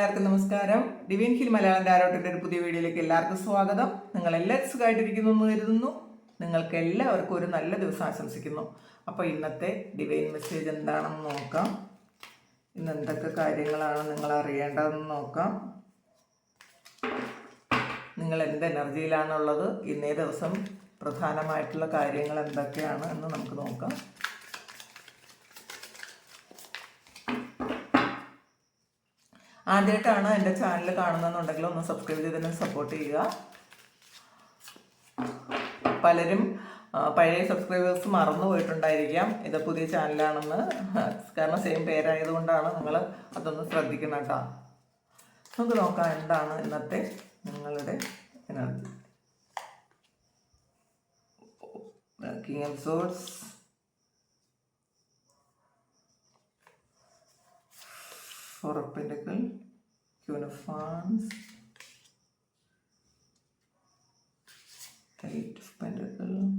എല്ലാവർക്കും നമസ്കാരം. Divine hill Malayalam ടാരോട്ടിൻ്റെ ഒരു പുതിയ വീഡിയോയിലേക്ക് എല്ലാവർക്കും സ്വാഗതം. നിങ്ങൾ എല്ലാവരും സുഖമായിട്ടിരിക്കുന്നു എന്ന് കരുതുന്നു. നിങ്ങൾക്ക് എല്ലാവർക്കും ഒരു നല്ല ദിവസം ആശംസിക്കുന്നു. അപ്പോൾ ഇന്നത്തെ ഡിവൈൻ മെസ്സേജ് എന്താണെന്ന് നോക്കാം. ഇന്ന് എന്തൊക്കെ കാര്യങ്ങളാണ് നിങ്ങൾ അറിയേണ്ടതെന്ന് നോക്കാം. നിങ്ങൾ എന്ത് എനർജിയിലാണുള്ളത്, ഇന്നേ ദിവസം പ്രധാനമായിട്ടുള്ള കാര്യങ്ങൾ എന്തൊക്കെയാണ് എന്ന് നമുക്ക് നോക്കാം. ആദ്യമായിട്ടാണ് എൻ്റെ ചാനൽ കാണുന്നതെന്നുണ്ടെങ്കിൽ ഒന്ന് സബ്സ്ക്രൈബ് ചെയ്ത് തന്നെ സപ്പോർട്ട് ചെയ്യുക. പലരും പഴയ സബ്സ്ക്രൈബേഴ്സ് മറന്നു പോയിട്ടുണ്ടായിരിക്കാം ഇത് പുതിയ ചാനലാണെന്ന്. കാരണം സെയിം പേരായതുകൊണ്ടാണ്. നിങ്ങൾ അതൊന്ന് ശ്രദ്ധിക്കണം കേട്ടോ. നമുക്ക് നോക്കാം എന്താണ് ഇന്നത്തെ നിങ്ങളുടെ energy. King of swords, Four of Pentacles, Queen of Wands, Eight of Pentacles,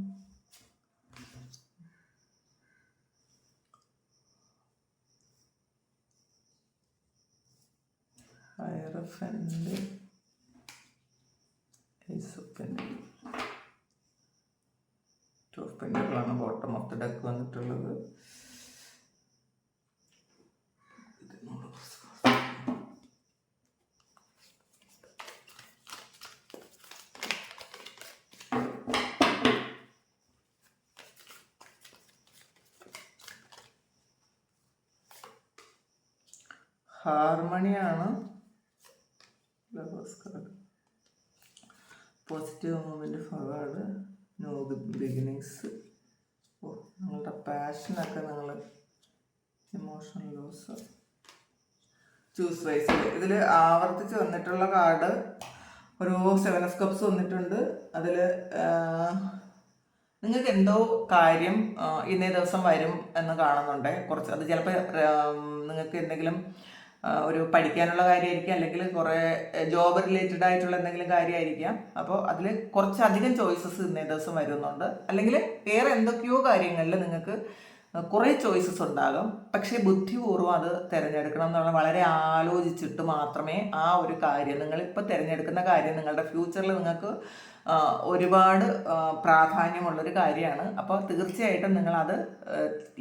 Hierophant, Ace of Pentacles. Two of Pentacles ആണ് ബോട്ടം ഓഫ് ദ ഡെക്ക് വന്നിട്ടുള്ളത്. ഹാർമണിയാണ് positive movement forward, no beginnings. നിങ്ങളുടെ പാഷനൊക്കെ നിങ്ങൾ ഇമോഷണൽ ലോസ്. ചൂസ് വൈസ് ഇതിൽ ആവർത്തിച്ച് വന്നിട്ടുള്ള card ഒരു 7 of Cups വന്നിട്ടുണ്ട്. അതിൽ നിങ്ങൾക്ക് എന്തോ കാര്യം ഇന്നേ ദിവസം വരും എന്ന് കാണുന്നുണ്ട്. കുറച്ച് അത് ചിലപ്പോൾ നിങ്ങൾക്ക് എന്തെങ്കിലും ഒരു പഠിക്കാനുള്ള കാര്യമായിരിക്കാം, അല്ലെങ്കിൽ കുറേ ജോബ് റിലേറ്റഡ് ആയിട്ടുള്ള എന്തെങ്കിലും കാര്യമായിരിക്കാം. അപ്പോൾ അതിൽ കുറച്ചധികം ചോയ്സസ് ഇന്നേ ദിവസം വരുന്നുണ്ട്. അല്ലെങ്കിൽ വേറെ എന്തൊക്കെയോ കാര്യങ്ങളിൽ നിങ്ങൾക്ക് കുറേ ചോയ്സസ് ഉണ്ടാകും. പക്ഷേ ബുദ്ധിപൂർവ്വം അത് തിരഞ്ഞെടുക്കണം എന്നുള്ള വളരെ ആലോചിച്ചിട്ട് മാത്രമേ ആ ഒരു കാര്യം, നിങ്ങളിപ്പോൾ തിരഞ്ഞെടുക്കുന്ന കാര്യം നിങ്ങളുടെ ഫ്യൂച്ചറിൽ നിങ്ങൾക്ക് ഒരുപാട് പ്രാധാന്യമുള്ളൊരു കാര്യമാണ്. അപ്പോൾ തീർച്ചയായിട്ടും നിങ്ങളത്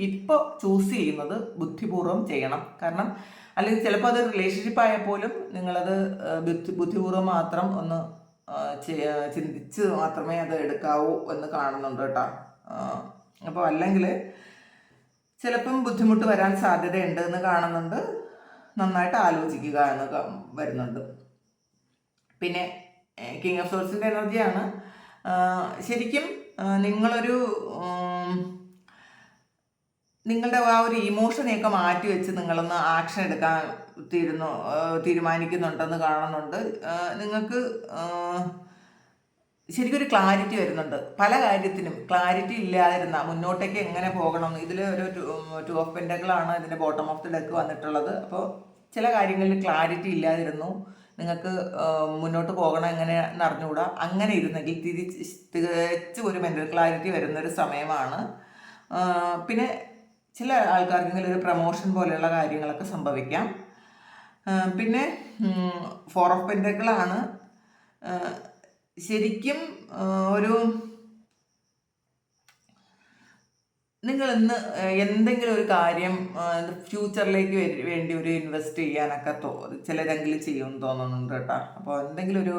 ഇപ്പോൾ ചൂസ് ചെയ്യുന്നത് ബുദ്ധിപൂർവ്വം ചെയ്യണം. കാരണം അല്ലെങ്കിൽ ചിലപ്പോൾ അത് റിലേഷൻഷിപ്പ് ആയാൽ പോലും നിങ്ങളത് ബുദ്ധിപൂർവ്വം മാത്രം ഒന്ന് ചിന്തിച്ച് മാത്രമേ അത് എടുക്കാവൂ എന്ന് കാണുന്നുണ്ട് കേട്ടോ. അപ്പോൾ അല്ലെങ്കിൽ ചിലപ്പം ബുദ്ധിമുട്ട് വരാൻ സാധ്യതയുണ്ട് എന്ന് കാണുന്നുണ്ട്. നന്നായിട്ട് ആലോചിക്കുക എന്ന് വരുന്നുണ്ട്. പിന്നെ കിങ് ഓഫ് സോർഡ്സിൻ്റെ എനർജിയാണ്. ശരിക്കും നിങ്ങളൊരു നിങ്ങളുടെ ആ ഒരു ഇമോഷനെയൊക്കെ മാറ്റി വെച്ച് നിങ്ങളൊന്ന് ആക്ഷൻ എടുക്കാൻ തീരുമാനിക്കുന്നുണ്ടെന്ന് കാണുന്നുണ്ട്. നിങ്ങൾക്ക് ശരിക്കും ഒരു ക്ലാരിറ്റി വരുന്നുണ്ട്. പല കാര്യത്തിനും ക്ലാരിറ്റി ഇല്ലാതിരുന്ന മുന്നോട്ടേക്ക് എങ്ങനെ പോകണം. ഇതിൽ ഒരു 2 of Pentacles ഇതിൻ്റെ ബോട്ടം ഓഫ് ദി ഡെക്ക് വന്നിട്ടുള്ളത്. അപ്പോൾ ചില കാര്യങ്ങളിൽ ക്ലാരിറ്റി ഇല്ലാതിരുന്നു. നിങ്ങൾക്ക് മുന്നോട്ട് പോകണം എങ്ങനെയെന്ന് അറിഞ്ഞുകൂടാ. അങ്ങനെ ഇരുന്നെങ്കിൽ തികച്ചും ഒരു മെൻ്റൽ ക്ലാരിറ്റി വരുന്നൊരു സമയമാണ്. പിന്നെ ചില ആൾക്കാർക്കെങ്കിലും ഒരു പ്രമോഷൻ പോലെയുള്ള കാര്യങ്ങളൊക്കെ സംഭവിക്കാം. പിന്നെ 4 of Pentacles ശരിക്കും ഒരു നിങ്ങൾ ഇന്ന് എന്തെങ്കിലും ഒരു കാര്യം ഫ്യൂച്ചറിലേക്ക് വേണ്ടി ഒരു ഇൻവെസ്റ്റ് ചെയ്യാനൊക്കെ ചിലരെങ്കിലും ചെയ്യുമെന്ന് തോന്നുന്നുണ്ട് കേട്ടോ. അപ്പോൾ എന്തെങ്കിലും ഒരു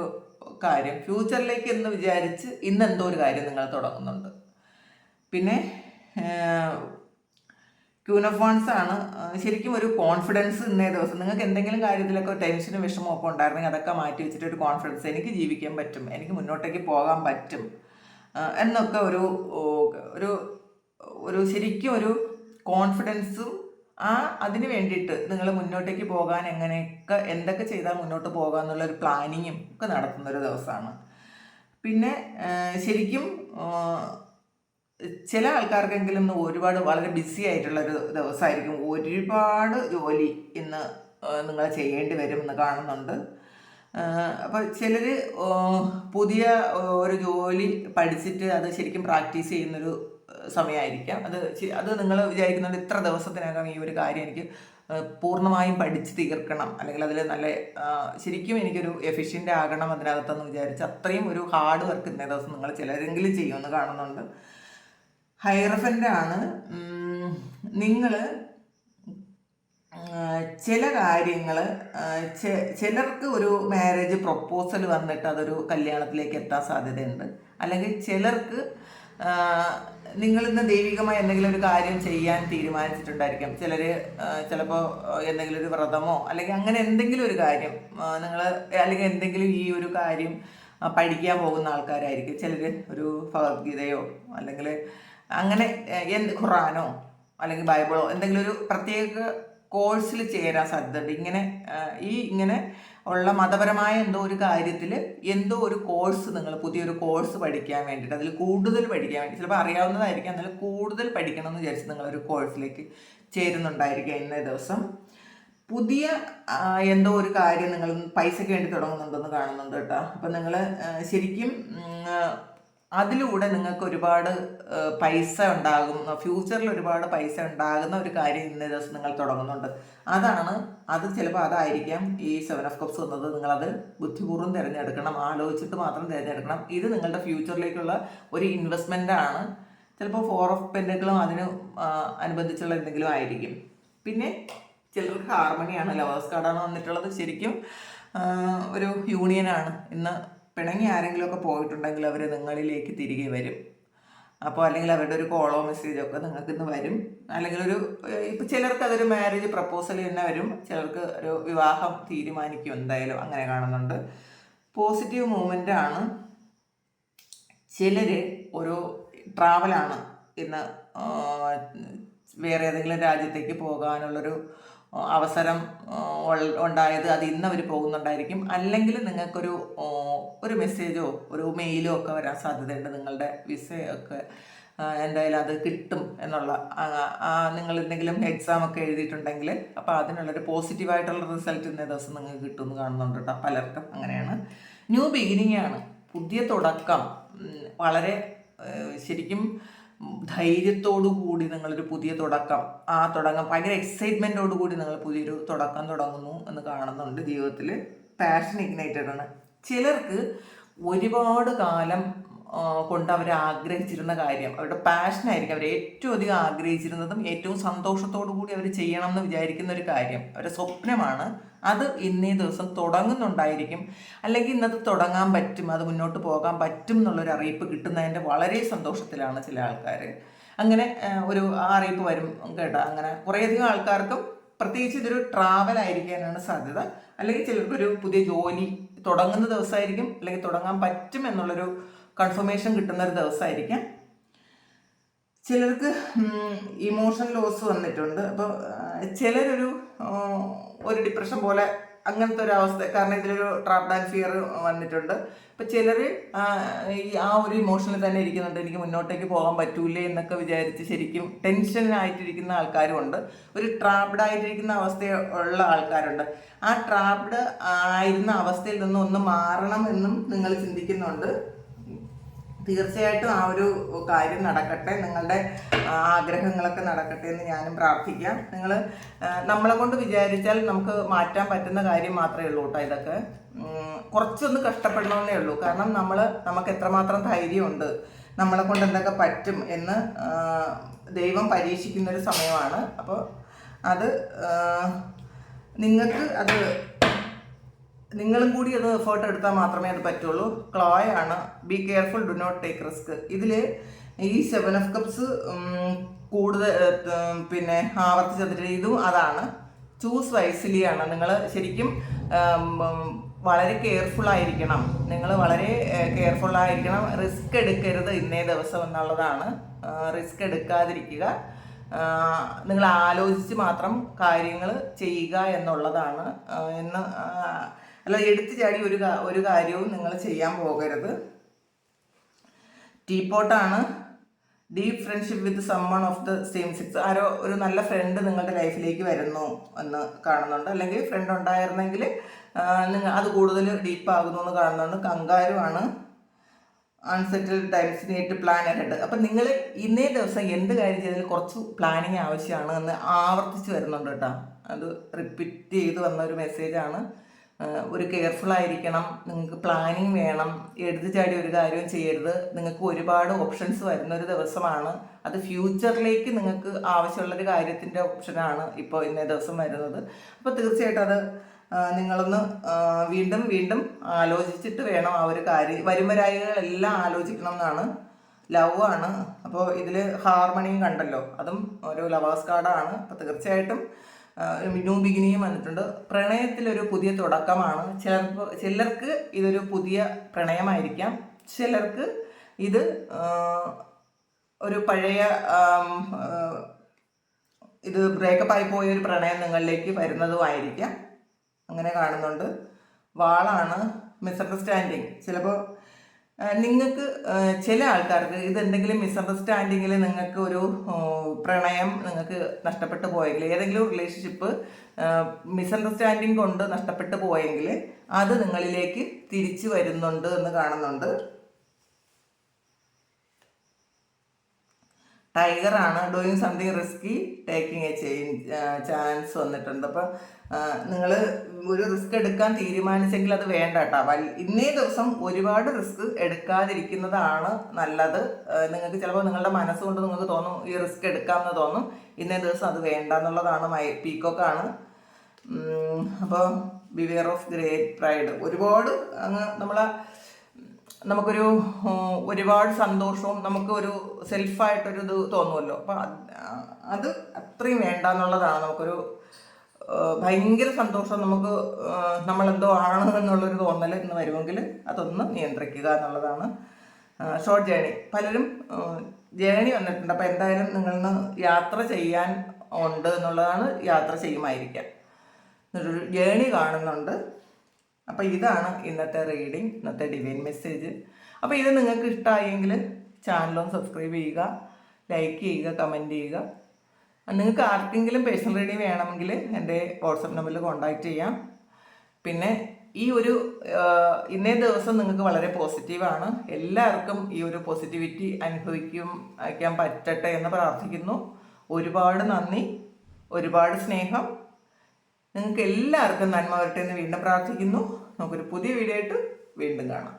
കാര്യം ഫ്യൂച്ചറിലേക്ക് എന്ന് വിചാരിച്ച് ഇന്ന് എന്തോ ഒരു കാര്യം നിങ്ങൾ തുടങ്ങുന്നുണ്ട്. പിന്നെ ക്യൂൻ ഓഫ് വാൻഡ്സ് ആണ്. ശരിക്കും ഒരു കോൺഫിഡൻസ് ഇന്നേ ദിവസം നിങ്ങൾക്ക് എന്തെങ്കിലും കാര്യത്തിലൊക്കെ ടെൻഷനും വിഷമവും ഒക്കെ ഉണ്ടായിരുന്നെങ്കിൽ അതൊക്കെ മാറ്റി വെച്ചിട്ട് ഒരു കോൺഫിഡൻസ്, എനിക്ക് ജീവിക്കാൻ പറ്റും, എനിക്ക് മുന്നോട്ടേക്ക് പോകാൻ പറ്റും എന്നൊക്കെ ഒരു ഒരു ഒരു ശരിക്കും ഒരു കോൺഫിഡൻസും അതിന് വേണ്ടിയിട്ട് നിങ്ങൾ മുന്നോട്ടേക്ക് പോകാൻ എന്തൊക്കെ ചെയ്താൽ മുന്നോട്ട് പോകാം എന്നുള്ളൊരു പ്ലാനിങ്ങും ഒക്കെ നടത്തുന്നൊരു ദിവസമാണ്. പിന്നെ ശരിക്കും ചില ആൾക്കാർക്കെങ്കിലും ഒരുപാട് വളരെ ബിസി ആയിട്ടുള്ളൊരു ദിവസമായിരിക്കും. ഒരുപാട് ജോലി ഇന്ന് നിങ്ങൾ ചെയ്യേണ്ടി വരും എന്ന് കാണുന്നുണ്ട്. അപ്പോൾ ചിലർ പുതിയ ഒരു ജോലി പഠിച്ചിട്ട് അത് ശരിക്കും പ്രാക്ടീസ് ചെയ്യുന്നൊരു സമയമായിരിക്കാം. അത് നിങ്ങൾ വിചാരിക്കുന്നുണ്ട് ഇത്ര ദിവസത്തിനകം ഈ ഒരു കാര്യം എനിക്ക് പൂർണ്ണമായും പഠിച്ച് തീർക്കണം, അല്ലെങ്കിൽ അതിൽ നല്ല ശരിക്കും എനിക്കൊരു എഫിഷ്യൻ്റ് ആകണം അതിനകത്തെന്ന് വിചാരിച്ച് അത്രയും ഒരു ഹാർഡ് വർക്ക് ഇന്നേ ദിവസം നിങ്ങൾ ചിലരെങ്കിലും ചെയ്യുമെന്ന് കാണുന്നുണ്ട്. ഹൈറഫൻ്റ് ആണ്. നിങ്ങൾ ചില കാര്യങ്ങൾ ചിലർക്ക് ഒരു മാരേജ് പ്രൊപ്പോസൽ വന്നിട്ട് അതൊരു കല്യാണത്തിലേക്ക് എത്താൻ സാധ്യതയുണ്ട്. അല്ലെങ്കിൽ ചിലർക്ക് നിങ്ങളിന്ന് ദൈവികമായി എന്തെങ്കിലും ഒരു കാര്യം ചെയ്യാൻ തീരുമാനിച്ചിട്ടുണ്ടായിരിക്കും. ചിലർ ചിലപ്പോൾ എന്തെങ്കിലും ഒരു വ്രതമോ അല്ലെങ്കിൽ അങ്ങനെ എന്തെങ്കിലും ഒരു കാര്യം നിങ്ങൾ അല്ലെങ്കിൽ എന്തെങ്കിലും ഈ ഒരു കാര്യം പഠിക്കാൻ പോകുന്ന ആൾക്കാരായിരിക്കും. ചിലർ ഒരു ഭഗവത്ഗീതയോ അല്ലെങ്കിൽ അങ്ങനെ ഖുറാനോ അല്ലെങ്കിൽ ബൈബിളോ എന്തെങ്കിലും ഒരു പ്രത്യേക കോഴ്സിൽ ചേരാൻ സാധ്യതയുണ്ട്. ഇങ്ങനെ ഉള്ള മതപരമായ എന്തോ ഒരു കാര്യത്തിൽ എന്തോ ഒരു കോഴ്സ് നിങ്ങൾ പുതിയൊരു കോഴ്സ് പഠിക്കാൻ വേണ്ടിയിട്ട് അതിൽ കൂടുതൽ പഠിക്കാൻ വേണ്ടി ചിലപ്പോൾ അറിയാവുന്നതായിരിക്കും, എന്നാലും കൂടുതൽ പഠിക്കണം എന്ന് വിചാരിച്ച് നിങ്ങളൊരു കോഴ്സിലേക്ക് ചേരുന്നുണ്ടായിരിക്കുക. ഇന്നേ ദിവസം പുതിയ എന്തോ ഒരു കാര്യം നിങ്ങൾ പൈസയ്ക്ക് വേണ്ടി തുടങ്ങുന്നുണ്ടെന്ന് കാണുന്നുണ്ട് കേട്ടോ. അപ്പം നിങ്ങൾ ശരിക്കും അതിലൂടെ നിങ്ങൾക്ക് ഒരുപാട് പൈസ ഉണ്ടാകും, ഫ്യൂച്ചറിൽ ഒരുപാട് പൈസ ഉണ്ടാകുന്ന ഒരു കാര്യം ഇന്നേ ദിവസം നിങ്ങൾ തുടങ്ങുന്നുണ്ട്. അത് ചിലപ്പോൾ അതായിരിക്കാം ഈ 7 ഓഫ് കപ്സ് വന്നത്. നിങ്ങളത് ബുദ്ധിപൂർവ്വം തിരഞ്ഞെടുക്കണം, ആലോചിച്ചിട്ട് മാത്രം തിരഞ്ഞെടുക്കണം. ഇത് നിങ്ങളുടെ ഫ്യൂച്ചറിലേക്കുള്ള ഒരു ഇൻവെസ്റ്റ്മെൻ്റ് ആണ്. ചിലപ്പോൾ 4 ഓഫ് പെൻറ്റക്കിളും അതിന് അനുബന്ധിച്ചുള്ള എന്തെങ്കിലും ആയിരിക്കും. പിന്നെ ചിലർക്ക് ഹാർമണിയാണ്, ലവേഴ്സ് കാർഡാണ് വന്നിട്ടുള്ളത്. ശരിക്കും ഒരു യൂണിയനാണ്. ഇന്ന് പിണങ്ങി ആരെങ്കിലുമൊക്കെ പോയിട്ടുണ്ടെങ്കിൽ അവർ നിങ്ങളിലേക്ക് തിരികെ വരും. അപ്പോൾ അല്ലെങ്കിൽ അവരുടെ ഒരു കോളോ മെസ്സേജോ ഒക്കെ നിങ്ങൾക്ക് ഇന്ന് വരും. അല്ലെങ്കിൽ ഇപ്പോൾ ചിലർക്ക് അതൊരു മാരേജ് പ്രപ്പോസൽ തന്നെ വരും, ചിലർക്ക് ഒരു വിവാഹം തീരുമാനിക്കും എന്തായാലും, അങ്ങനെ കാണുന്നുണ്ട്. പോസിറ്റീവ് മൂവ്മെൻ്റ് ആണ്. ചിലർ ഒരു ട്രാവലാണ് ഇന്ന്, വേറെ ഏതെങ്കിലും രാജ്യത്തേക്ക് പോകാനുള്ളൊരു അവസരം ഉണ്ടായത്, അത് ഇന്ന് അവർ പോകുന്നുണ്ടായിരിക്കും. അല്ലെങ്കിൽ നിങ്ങൾക്കൊരു മെസ്സേജോ ഒരു മെയിലോ ഒക്കെ വരാൻ സാധ്യതയുണ്ട്. നിങ്ങളുടെ വിസയൊക്കെ എന്തായാലും അത് കിട്ടും എന്നുള്ള, നിങ്ങൾ എന്തെങ്കിലും എക്സാം ഒക്കെ എഴുതിയിട്ടുണ്ടെങ്കിൽ അപ്പോൾ അതിനുള്ളൊരു പോസിറ്റീവായിട്ടുള്ള റിസൾട്ട് ഇന്നേ ദിവസം നിങ്ങൾക്ക് കിട്ടുമെന്ന് കാണുന്നുണ്ട് കേട്ടോ. പലർക്കും അങ്ങനെയാണ്. ന്യൂ ബിഗിനിങ് ആണ്, പുതിയ തുടക്കം. വളരെ ശരിക്കും ധൈര്യത്തോടു കൂടി നിങ്ങളൊരു പുതിയ തുടക്കം ഭയങ്കര എക്സൈറ്റ്മെൻറ്റോടു കൂടി നിങ്ങൾ പുതിയൊരു തുടക്കം തുടങ്ങുന്നു എന്ന് കാണുന്നുണ്ട്. ജീവിതത്തിൽ പാഷൻ ഇഗ്നൈറ്റഡ് ആണ്. ചിലർക്ക് ഒരുപാട് കാലം കൊണ്ട് അവർ ആഗ്രഹിച്ചിരുന്ന കാര്യം, അവരുടെ പാഷനായിരിക്കും, അവർ ഏറ്റവും അധികം ആഗ്രഹിച്ചിരുന്നതും ഏറ്റവും സന്തോഷത്തോടു കൂടി അവർ ചെയ്യണം എന്ന് വിചാരിക്കുന്ന ഒരു കാര്യം, അവരുടെ സ്വപ്നമാണ്. അത് ഇന്നേ ദിവസം തുടങ്ങുന്നുണ്ടായിരിക്കും. അല്ലെങ്കിൽ ഇന്നത് തുടങ്ങാൻ പറ്റും, അത് മുന്നോട്ട് പോകാൻ പറ്റും എന്നുള്ളൊരു അറിയിപ്പ് കിട്ടുന്നതിൻ്റെ വളരെ സന്തോഷത്തിലാണ് ചില ആൾക്കാർ. അങ്ങനെ ഒരു അറിയിപ്പ് വരും കേട്ടോ. അങ്ങനെ കുറേയധികം ആൾക്കാർക്കും പ്രത്യേകിച്ച് ഇതൊരു ട്രാവൽ ആയിരിക്കാനാണ് സാധ്യത. അല്ലെങ്കിൽ ചിലർക്കൊരു പുതിയ ജോലി തുടങ്ങുന്ന ദിവസമായിരിക്കും, അല്ലെങ്കിൽ തുടങ്ങാൻ പറ്റും എന്നുള്ളൊരു കൺഫർമേഷൻ കിട്ടുന്ന ഒരു ദിവസമായിരിക്കാം. ചിലർക്ക് ഇമോഷണൽ ലോസ് വന്നിട്ടുണ്ട്. അപ്പോൾ ചിലരൊരു ഡിപ്രഷൻ പോലെ അങ്ങനത്തെ ഒരു അവസ്ഥ, കാരണം ഇതിലൊരു ട്രാപ്ഡ് ആൻഡ് ഫിയർ വന്നിട്ടുണ്ട്. അപ്പോൾ ചിലർ ആ ഒരു ഇമോഷനിൽ തന്നെ ഇരിക്കുന്നുണ്ട്, എനിക്ക് മുന്നോട്ടേക്ക് പോകാൻ പറ്റൂലേ എന്നൊക്കെ വിചാരിച്ച് ശരിക്കും ടെൻഷനായിട്ടിരിക്കുന്ന ആൾക്കാരുമുണ്ട്. ഒരു ട്രാപ്ഡ് ആയിട്ടിരിക്കുന്ന അവസ്ഥയുള്ള ആൾക്കാരുണ്ട്. ആ ട്രാപ്ഡ് ആയിരുന്ന അവസ്ഥയിൽ നിന്ന് ഒന്ന് മാറണമെന്നും നിങ്ങൾ ചിന്തിക്കുന്നുണ്ട്. തീർച്ചയായിട്ടും ആ ഒരു കാര്യം നടക്കട്ടെ, നിങ്ങളുടെ ആഗ്രഹങ്ങളൊക്കെ നടക്കട്ടെ എന്ന് ഞാനും പ്രാർത്ഥിക്കാം. നമ്മളെ കൊണ്ട് വിചാരിച്ചാൽ നമുക്ക് മാറ്റാൻ പറ്റുന്ന കാര്യം മാത്രമേ ഉള്ളൂ കേട്ടോ. ഇതൊക്കെ കുറച്ചൊന്ന് കഷ്ടപ്പെടണമെന്നേ ഉള്ളൂ. കാരണം നമുക്ക് എത്രമാത്രം ധൈര്യമുണ്ട്, നമ്മളെ കൊണ്ട് എന്തൊക്കെ പറ്റും എന്ന് ദൈവം പരീക്ഷിക്കുന്നൊരു സമയമാണ്. അപ്പോൾ നിങ്ങളും കൂടി അത് എഫേർട്ട് എടുത്താൽ മാത്രമേ അത് പറ്റുള്ളൂ. ക്ലോയാണ്, be careful, do not take risk. ഇതിൽ ഈ 7 ഓഫ് കപ്സ് കൂടുതൽ പിന്നെ ആവർത്തിച്ചിട്ട് ഇതും അതാണ്. ചൂസ് വൈസ്ലി ആണ്. നിങ്ങൾ ശരിക്കും വളരെ കെയർഫുൾ ആയിരിക്കണം. റിസ്ക് എടുക്കരുത് ഇന്നേ ദിവസം എന്നുള്ളതാണ്. റിസ്ക് എടുക്കാതിരിക്കുക, നിങ്ങൾ ആലോചിച്ച് മാത്രം കാര്യങ്ങൾ ചെയ്യുക എന്നുള്ളതാണ്. അല്ല എടുത്തു ചാടി ഒരു കാര്യവും നിങ്ങൾ ചെയ്യാൻ പോകരുത്. ടീപ്പോട്ടാണ്. Deep friendship with someone of the same sex. ആരോ ഒരു നല്ല ഫ്രണ്ട് നിങ്ങളുടെ ലൈഫിലേക്ക് വരുന്നു എന്ന് കാണുന്നുണ്ട്. അല്ലെങ്കിൽ ഫ്രണ്ട് ഉണ്ടായിരുന്നെങ്കിൽ അത് കൂടുതൽ ഡീപ്പാകുന്നു എന്ന് കാണുന്നുണ്ട്. കങ്കാരുമാണ്. Unsettled times need to plan ahead. അപ്പം നിങ്ങൾ ഇന്നേ ദിവസം എന്ത് കാര്യം ചെയ്താലും കുറച്ച് പ്ലാനിങ് ആവശ്യമാണ് എന്ന് ആവർത്തിച്ച് വരുന്നുണ്ട് കേട്ടോ. അത് റിപ്പീറ്റ് ചെയ്ത് വന്ന ഒരു മെസ്സേജാണ്. ഒരു കെയർഫുൾ ആയിരിക്കണം, നിങ്ങൾക്ക് പ്ലാനിങ് വേണം, എടുത്തു ചാടി ഒരു കാര്യവും ചെയ്യരുത്. നിങ്ങൾക്ക് ഒരുപാട് ഓപ്ഷൻസ് വരുന്ന ഒരു ദിവസമാണ്. അത് ഫ്യൂച്ചറിലേക്ക് നിങ്ങൾക്ക് ആവശ്യമുള്ളൊരു കാര്യത്തിൻ്റെ ഓപ്ഷനാണ് ഇപ്പോൾ ഇന്നേ ദിവസം വരുന്നത്. അപ്പോൾ തീർച്ചയായിട്ടും അത് നിങ്ങളൊന്ന് വീണ്ടും വീണ്ടും ആലോചിച്ചിട്ട് വേണം ആ ഒരു കാര്യം. വരുംവരായികളെല്ലാം ആലോചിക്കണം എന്നാണ്. ലവ് ആണ്. അപ്പോൾ ഇതിൽ ഹാർമണിയും കണ്ടല്ലോ, അതും ഒരു ലവേഴ്സ് കാർഡാണ്. അപ്പോൾ തീർച്ചയായിട്ടും ന്യൂ ബിഗിനിങ് വന്നിട്ടുണ്ട്. പ്രണയത്തിലൊരു പുതിയ തുടക്കമാണ്. ചിലർക്ക് ഇതൊരു പുതിയ പ്രണയമായിരിക്കാം, ചിലർക്ക് ഇത് ഒരു പഴയ ഇത് ബ്രേക്കപ്പ് ആയി പോയ ഒരു പ്രണയം നിങ്ങളിലേക്ക് വരുന്നതുമായിരിക്കാം. അങ്ങനെ കാണുന്നുണ്ട്. വാളാണ്. മിസ്അണ്ടർസ്റ്റാൻഡിങ്. ചിലപ്പോൾ നിങ്ങൾക്ക് ചില ആൾക്കാർക്ക് ഇതെന്തെങ്കിലും മിസ്അണ്ടർസ്റ്റാൻഡിങ്ങിൽ നിങ്ങൾക്ക് ഒരു പ്രണയം നിങ്ങൾക്ക് നഷ്ടപ്പെട്ടു പോയെങ്കിൽ, ഏതെങ്കിലും റിലേഷൻഷിപ്പ് മിസ്അണ്ടർസ്റ്റാൻഡിങ് കൊണ്ട് നഷ്ടപ്പെട്ടു പോയെങ്കിൽ അത് നിങ്ങളിലേക്ക് തിരിച്ചു വരുന്നുണ്ട് എന്ന് കാണുന്നുണ്ട്. ടൈഗറാണ്. Doing something risky, taking a chance വന്നിട്ടുണ്ട്. അപ്പം നിങ്ങൾ ഒരു റിസ്ക് എടുക്കാൻ തീരുമാനിച്ചെങ്കിൽ അത് വേണ്ട കേട്ടോ. ഇന്നേ ദിവസം ഒരുപാട് റിസ്ക് എടുക്കാതിരിക്കുന്നതാണ് നല്ലത്. നിങ്ങൾക്ക് ചിലപ്പോൾ നിങ്ങളുടെ മനസ്സുകൊണ്ട് നിങ്ങൾക്ക് തോന്നും ഈ റിസ്ക് എടുക്കാമെന്ന് തോന്നും. ഇന്നേ ദിവസം അത് വേണ്ട എന്നുള്ളതാണ്. പീക്കോക്കാണ്. അപ്പോൾ ബിവെയർ ഓഫ് ഗ്രേറ്റ് പ്രൈഡ്. ഒരുപാട് അങ്ങ് നമുക്കൊരു ഒരുപാട് സന്തോഷവും നമുക്കൊരു സെൽഫായിട്ടൊരു ഇത് തോന്നുമല്ലോ. അപ്പം അത് അത്രയും വേണ്ട എന്നുള്ളതാണ്. നമുക്കൊരു ഭയങ്കര സന്തോഷം, നമുക്ക് നമ്മളെന്തോ ആണ് എന്നുള്ളൊരു തോന്നൽ ഇന്ന് വരുമെങ്കിൽ അതൊന്ന് നിയന്ത്രിക്കുക എന്നുള്ളതാണ്. Short journey. പലരും ജേണി വന്നിട്ടുണ്ട്. അപ്പോൾ എന്തായാലും നിങ്ങളിന്ന് യാത്ര ചെയ്യാൻ ഉണ്ട് എന്നുള്ളതാണ്. യാത്ര ചെയ്യുമായിരിക്കാം. എന്നൊരു ജേണി കാണുന്നുണ്ട്. അപ്പോൾ ഇതാണ് ഇന്നത്തെ റീഡിങ്, ഇന്നത്തെ ഡിവൈൻ മെസ്സേജ്. അപ്പോൾ ഇത് നിങ്ങൾക്ക് ഇഷ്ടമായെങ്കിൽ ചാനലൊന്ന് സബ്സ്ക്രൈബ് ചെയ്യുക, ലൈക്ക് ചെയ്യുക, കമൻറ്റ് ചെയ്യുക. നിങ്ങൾക്ക് ആർക്കെങ്കിലും പേഴ്സണൽ റീഡിങ് വേണമെങ്കിൽ എൻ്റെ വാട്സപ്പ് നമ്പറിൽ കോൺടാക്റ്റ് ചെയ്യാം. പിന്നെ ഈ ഒരു ഇന്നേ ദിവസം നിങ്ങൾക്ക് വളരെ പോസിറ്റീവാണ്. എല്ലാവർക്കും ഈ ഒരു പോസിറ്റിവിറ്റി അനുഭവിക്കാൻ പറ്റട്ടെ എന്ന് പ്രാർത്ഥിക്കുന്നു. ഒരുപാട് നന്ദി, ഒരുപാട് സ്നേഹം. നിങ്ങൾക്ക് എല്ലാവർക്കും നന്മ വരട്ടെ എന്ന് വീണ്ടും പ്രാർത്ഥിക്കുന്നു. നമുക്കൊരു പുതിയ വീഡിയോ ആയിട്ട് വീണ്ടും കാണാം.